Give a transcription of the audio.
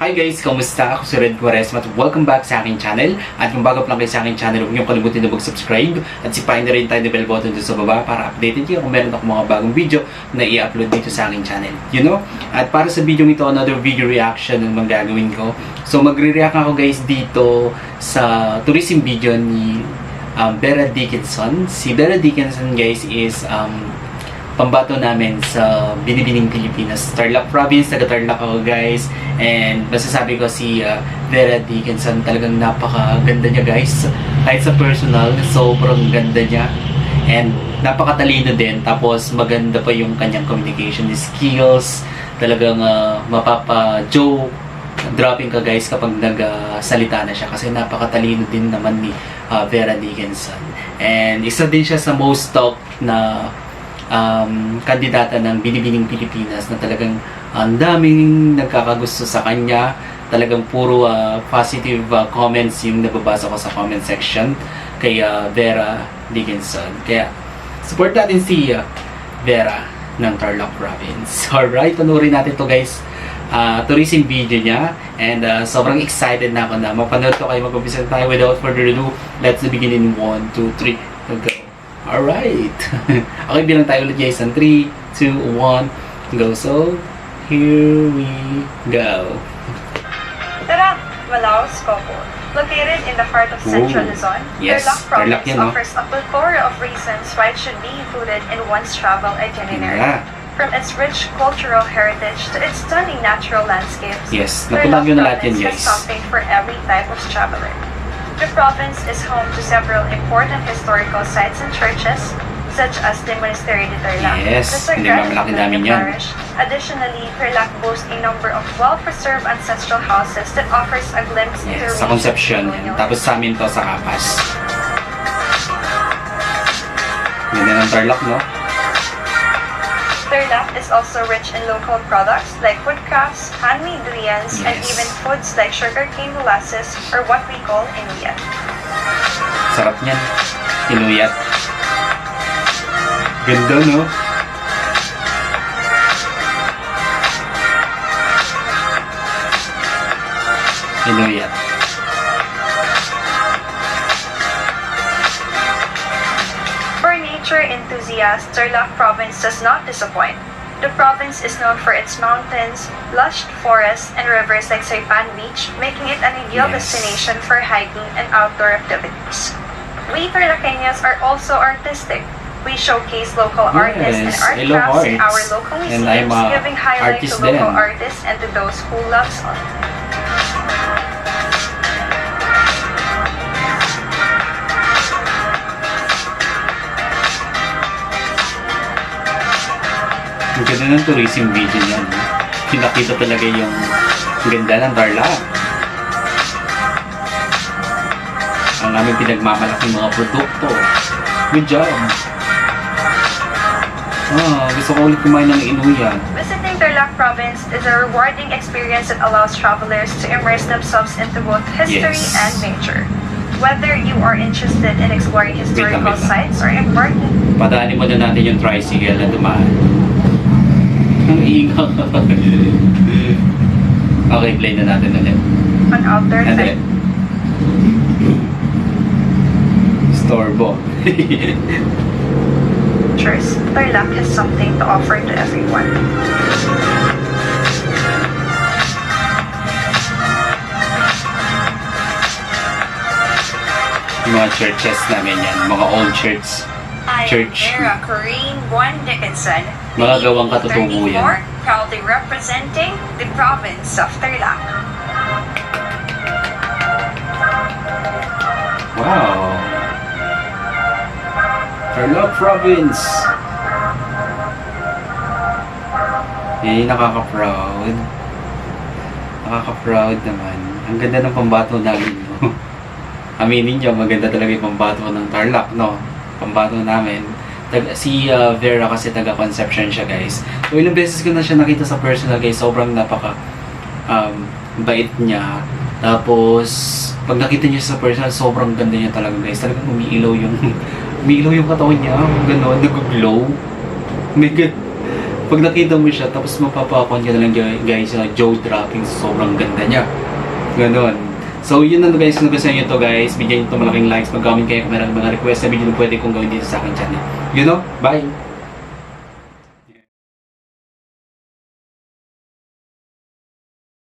Hi guys! Kamusta? Ako si Red Quaresma at welcome back sa aking channel. At kung bago pa lang kayo sa aking channel, huwag niyong kalimutan na mag-subscribe at sipahin na rin tayo ng bell button dun sa baba para updated kayo kung meron akong mga bagong video na i-upload dito sa aking channel. You know? At para sa video ito, another video reaction naman gagawin ko. So magre-react ako guys dito sa tourism video ni Vera Dickinson. Si Vera Dickinson guys is pambato namin sa Binibining Pilipinas, Tarlac Province, taga Tarlac ako guys. And masasabi ko si Vera Dickinson, talagang napakaganda niya guys. Kahit sa personal, sobrang ganda niya. And napakatalino din. Tapos maganda pa yung kanyang communication skills. Talagang mapapa-joke, dropping ka guys kapag nagsalita na siya. Kasi napakatalino din naman ni Vera Dickinson. And isa din siya sa most talked na kandidata ng Binibining Pilipinas na talagang ang daming nagkakagusto sa kanya. Talagang puro positive comments yung nababasa ko sa comment section kay Vera Dickinson. Kaya support natin si Vera ng Tarlac Province. Alright, panoorin natin to guys. Tourism video niya. And sobrang excited na ako na mapanood to kayo. Mag-umpisa tayo. Without further ado, let's begin in 1, 2, 3, go. Alright. Okay, bilang tayo ulit guys. 3, 2, 1, go. So, here we go. Tarlac, Malao, Scopo. Located in the heart of Central Luzon, yes, Tarlac Province yan, no? offers a plethora of reasons why it should be included in one's travel itinerary. Yeah. From its rich cultural heritage to its stunning natural landscapes, Yes, Tarlac napuntahan nyo na lahat yan Province has guys. something for every type of traveler. The province is home to several important historical sites and churches, such as the Monastery de Tarlac, Yes, the hindi Sagrada mamalaki Familia namin yan. Parish. Additionally, Tarlac boasts a number of well-preserved ancestral houses that offers a glimpse into Yes, sa Concepcion yan. Tapos sa amin to sa Kapas. Ganda ng Tarlac, no? Tarlac is also rich in local products like wood crafts, handmade durians, and Yes. even foods like sugarcane molasses, or what we call inuyat. Sarap niyan. Inuyat. Ganda, no? Inuyat. For nature enthusiasts, Tarlac Province does not disappoint. The province is known for its mountains, lush forests, and rivers like Saipan Beach, making it an ideal Yes. destination for hiking and outdoor activities. We Tarlaceños are also artistic. We showcase local artists and Yes, art I love crafts in arts. our local And I'm museums, a giving highlight to artist local din. artists and to those who love art. Ang ganda ng tourism video niyan. No? Pinakita talaga yung ganda ng Tarlac. Ang aming pinagmamalaking mga produkto. Good job! Gusto ko ulit kumain ng inuyat. Visiting Tarlac Province is a rewarding experience that allows travelers to immerse themselves into both history Yes. and nature. Whether you are interested in exploring historical wait lang. sites or embarking Padaanin mo na natin yung tricycle na dumaan. Ang ingaw. Okay, play na natin ulit. on outdoor Andali. Storbo. adventures, Tarlac has something to offer to everyone. Yung mga churches namin yan. Mga old church. I am Church. Vera Corrine Juan Dickinson, Mga gawang katutubo yan. 34, proudly representing the province of Tarlac. Wow! Tarlac Province! Eh, nakaka-proud. Nakaka-proud naman. Ang ganda ng pambato namin, no? Aminin nyo, maganda talaga yung pambato ng Tarlac, no? Pambato namin. Si Vera kasi taga-Concepcion siya, guys. So, ilang beses ko na siya nakita sa personal, guys. Sobrang napaka bait niya. Tapos, pag nakita niyo sa personal, sobrang ganda niya talaga, guys. Talagang umiilaw yung katawan niya. Gano'n, nag-glow. My God. Pag nakita mo siya, tapos mapapakon ka na lang guys, jaw dropping, sobrang ganda niya. Ganon. So yun na guys, kung gusto nyo ito guys, bigyan nyo ito malaking likes, mag-comment kayo kung meron mga request na video na pwede kong gawin dito sa akin channel. You know, bye!